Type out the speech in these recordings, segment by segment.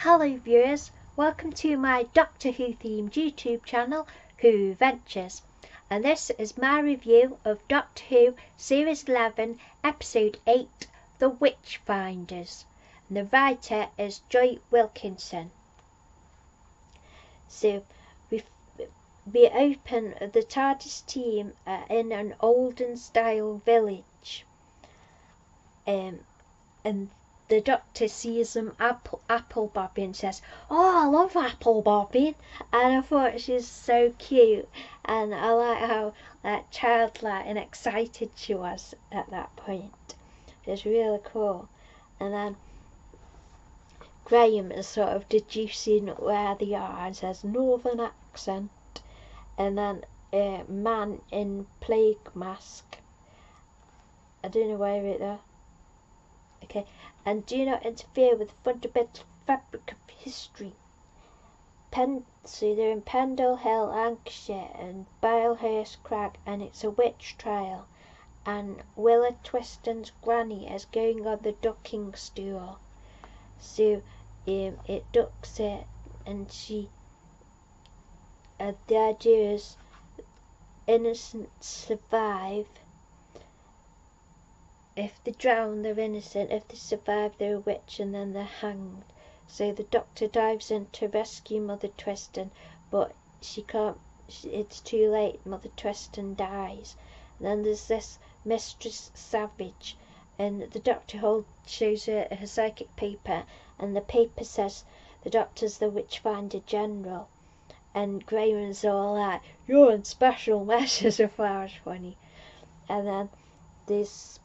Hello viewers, welcome to my Doctor Who themed YouTube channel, Who Ventures, and this is my review of Doctor Who Series 11, Episode 8, The Witchfinders, and the writer is Joy Wilkinson. So, we open the TARDIS team in an olden style village, and the Doctor sees them apple bobbing and says, "Oh, I love apple bobbing," and I thought she's so cute, and I like how childlike and excited she was at that point. It's really cool. And then Graham is sort of deducing where they are and says northern accent, and then a man in plague mask. I don't know where it is. Okay, and do not interfere with the fundamental fabric of history. So they're in Pendle Hill, Lancashire, and Bilehurst Crag, and it's a witch trial. And Willa Twiston's granny is going on the ducking stool. So it ducks it, and the idea is innocents survive. If they drown, they're innocent. If they survive, they're a witch, and then they're hanged. So the Doctor dives in to rescue Mother Twiston, but she can't. It's too late. Mother Twiston dies. And then there's this Mistress Savage, and the Doctor shows her her psychic paper, and the paper says the Doctor's the Witchfinder General. And Graham's all like, "You're in special measures," if I was funny. And then this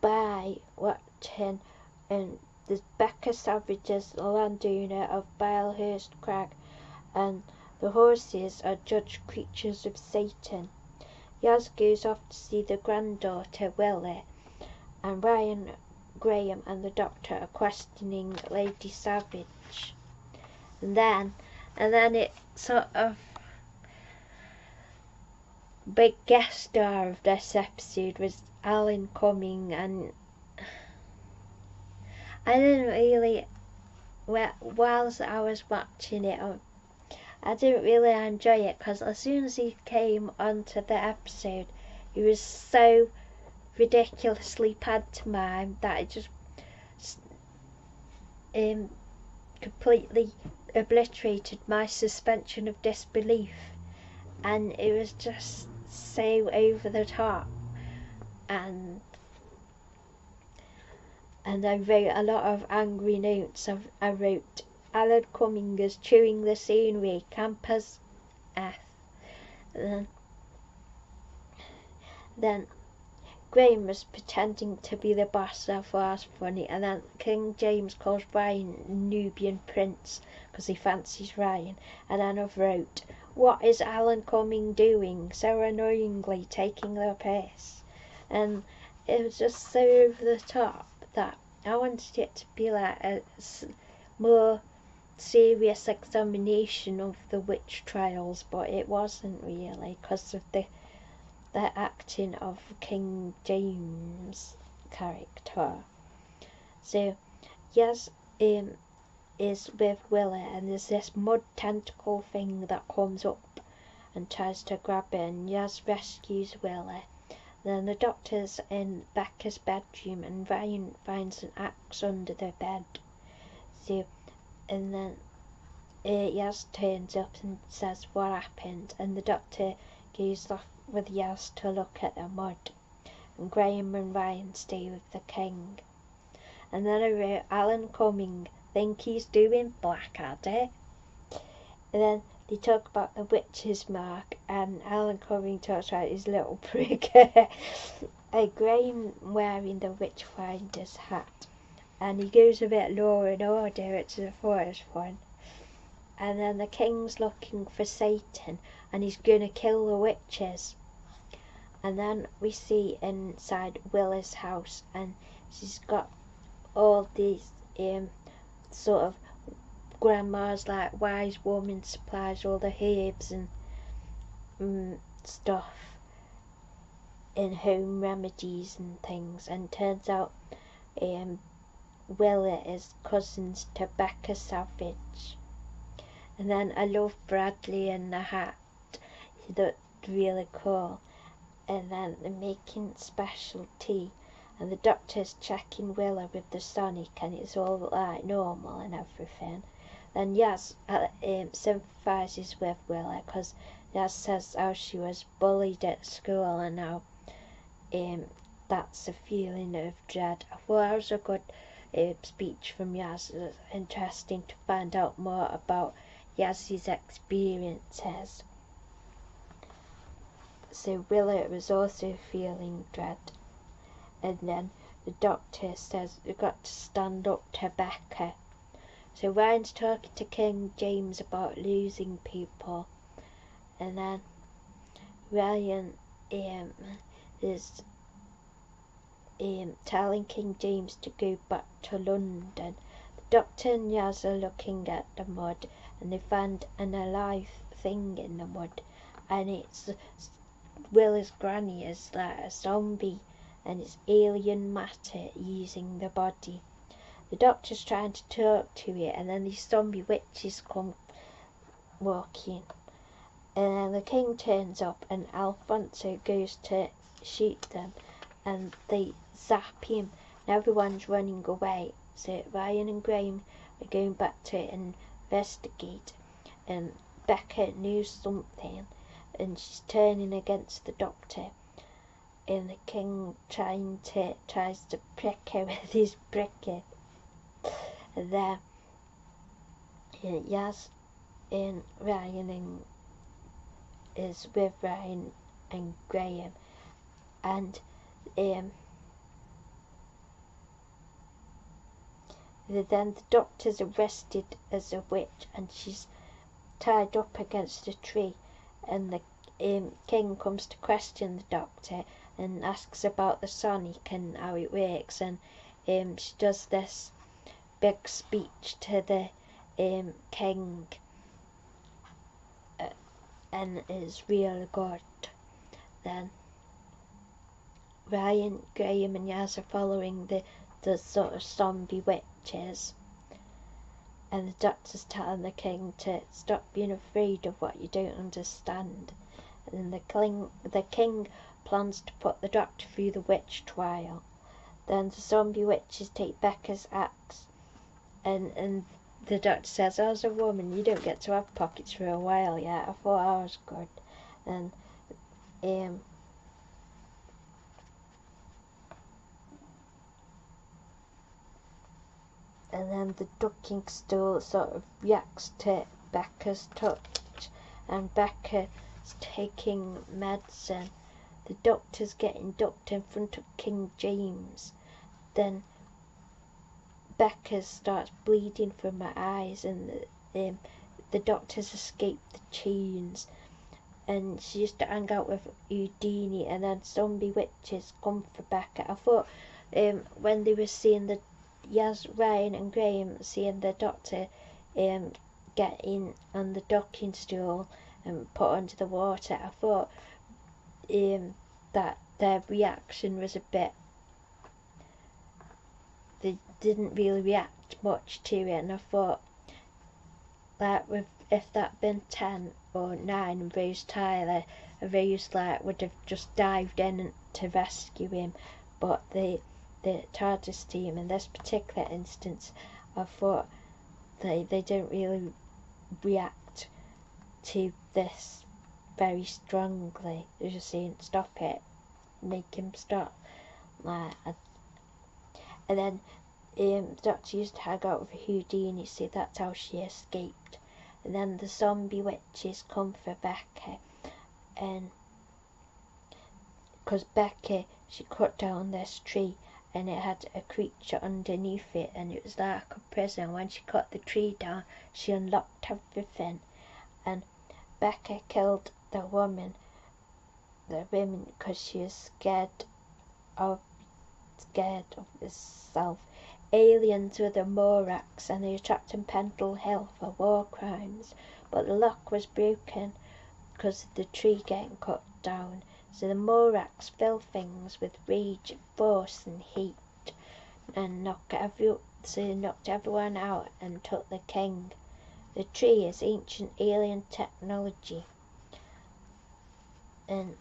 by watching, and there's Becca Savage as the landowner of Bilehurst Crag, and the horses are judged creatures of Satan. Yaz goes off to see the granddaughter Willie, and Ryan, Graham and the Doctor are questioning Lady Savage. And then it sort of big guest star of this episode was Alan Cumming, and I didn't really, whilst I was watching it, I didn't really enjoy it, because as soon as he came onto the episode, he was so ridiculously pantomime that it just completely obliterated my suspension of disbelief, and it was just so over the top. And I wrote a lot of angry notes. I wrote, "Alan Cumming is chewing the scenery, camp as F." And then Graham was pretending to be the boss. That was funny. And then King James calls Ryan Nubian Prince because he fancies Ryan. And then I wrote, "What is Alan Cumming doing? So annoyingly taking the piss." And it was just so over the top that I wanted it to be like a more serious examination of the witch trials, but it wasn't really, because of the acting of King James' character. So Yaz is with Willa, and there's this mud tentacle thing that comes up and tries to grab her, and Yaz rescues Willa. Then the Doctor's in Becca's bedroom, and Ryan finds an axe under the bed. So, and then Yaz turns up and says what happened, and the Doctor goes off with Yaz to look at the mud, and Graham and Ryan stay with the King. And then I wrote, "Alan Cumming think he's doing Blackadder." And then they talk about the witch's mark, and Alan Cumming talks about his little prick. Graham wearing the Witchfinder's hat, and he goes a bit Law and Order, which I thought was fun. And then the King's looking for Satan, and he's gonna kill the witches. And then we see inside Willa's house, and she's got all these sort of grandma's like wise woman supplies all the herbs and stuff in home remedies and things, and turns out Willa is cousins to Becca Savage. And then I love Bradley in the hat. He looked really cool. And then they're making special tea. And the doctor's checking Willa with the sonic, and it's all like normal and everything. Then Yaz sympathises with Willa because Yaz says how she was bullied at school and how that's a feeling of dread. I thought that was a good speech from Yaz. It was interesting to find out more about Yaz's experiences. So Willa was also feeling dread. And then the doctor says you've got to stand up to Becca. So Ryan's talking to King James about losing people. And then Ryan is telling King James to go back to London. The doctor and Yaz are looking at the mud, and they find an alive thing in the mud, and it's Willa's granny is like a zombie, and it's alien matter using the body. The doctor's trying to talk to it, and then these zombie witches come walking, and then the king turns up, and Alfonso goes to shoot them, and they zap him, and everyone's running away. So Ryan and Graham are going back to investigate, and Becca knows something, and she's turning against the doctor, and the king tries to prick her with his pricker. And then Yaz and Ryan is with Ryan and Graham, and then the doctor's arrested as a witch, and she's tied up against a tree, and the king comes to question the doctor and asks about the sonic and how it works, and she does this big speech to the king, and it's really good. Then Ryan, Graham and Yaz are following the sort of zombie witches, and the doctor's telling the king to stop being afraid of what you don't understand. And the king plans to put the doctor through the witch trial. Then the zombie witches take Becca's axe, and the doctor says, as a woman you don't get to have pockets for a while yet. I thought that was good. And then the ducking stool sort of reacts to Becca's touch, and Becca's taking medicine. The doctor's getting ducked in front of King James. Then Becca starts bleeding from her eyes, and the doctor's escaped the chains, and she used to hang out with Houdini, and then zombie witches come for Becca. I thought when they were seeing the Ryan and Graham seeing the doctor get in on the docking stool and put under the water, I thought that their reaction was a bit, they didn't really react much to it, and I thought that if that'd been 10 or 9 and Rose Tyler, Rose would have just dived in to rescue him, but the TARDIS team in this particular instance, I thought they didn't really react to this very strongly. They're just saying stop it, make him stop. And then the doctor used to hang out with Houdini, so that's how she escaped. And then the zombie witches come for Becca, and because Becca, she cut down this tree and it had a creature underneath it, and it was like a prison. When she cut the tree down, she unlocked everything, and Becca killed the women because she was scared of herself. Aliens were the Morax, and they were trapped in Pendle Hill for war crimes, but the lock was broken because of the tree getting cut down. So the Morax fill things with rage, force and hate. and knocked everyone out and took the king. The tree is ancient alien technology, and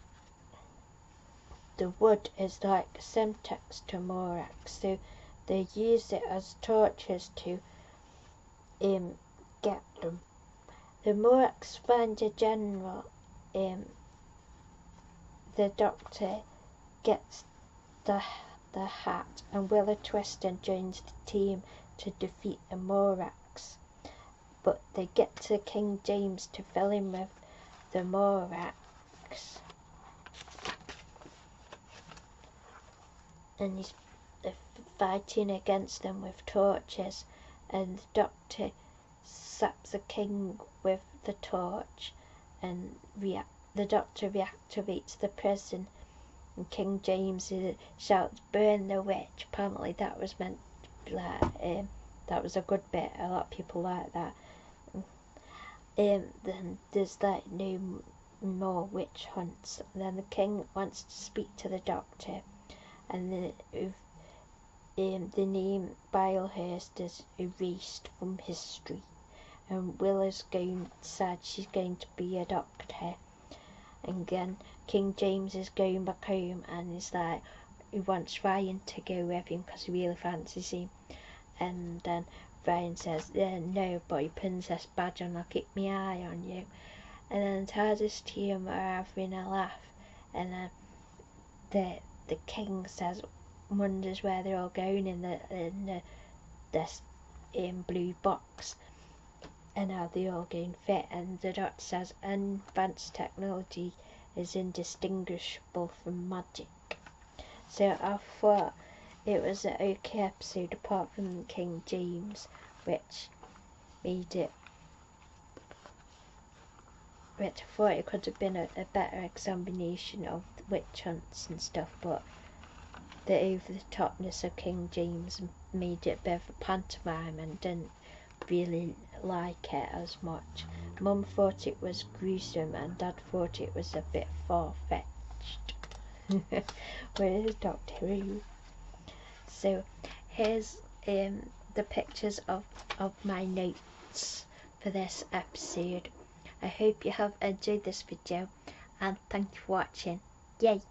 the wood is like Semtex to Morax, so they use it as torches to get them. The Morax find a general, the Doctor gets the hat, and Will-O-Twisted joins the team to defeat the Morax. But they get to King James to fill in with the Morax. And he's fighting against them with torches, and the Doctor zaps the king with the torch, and the Doctor reactivates the prison, and King James shouts, "Burn the witch!" Apparently that was meant like, that was a good bit. A lot of people like that. Then there's like no more witch hunts. And then the king wants to speak to the Doctor, and the name Bilehurst is erased from history, and Willow's sad she's going to be a doctor. And then King James is going back home, and he's like, he wants Ryan to go with him because he really fancies him. And then Ryan says, "No, boy, Princess Badger, and I'll keep my eye on you." And then TARDIS team are having a laugh, and then the king wonders where they're all going in this blue box, and how they all going fit. And the Doctor says, "Advanced technology is indistinguishable from magic." So I thought it was an okay episode, apart from King James, which I thought it could have been a better examination of witch hunts and stuff, but the over-the-topness of King James made it a bit of a pantomime, and didn't really like it as much. Mum thought it was gruesome, and Dad thought it was a bit far-fetched. Where's Doctor Who? So here's the pictures of my notes for this episode. I hope you have enjoyed this video, and thank you for watching. Yay!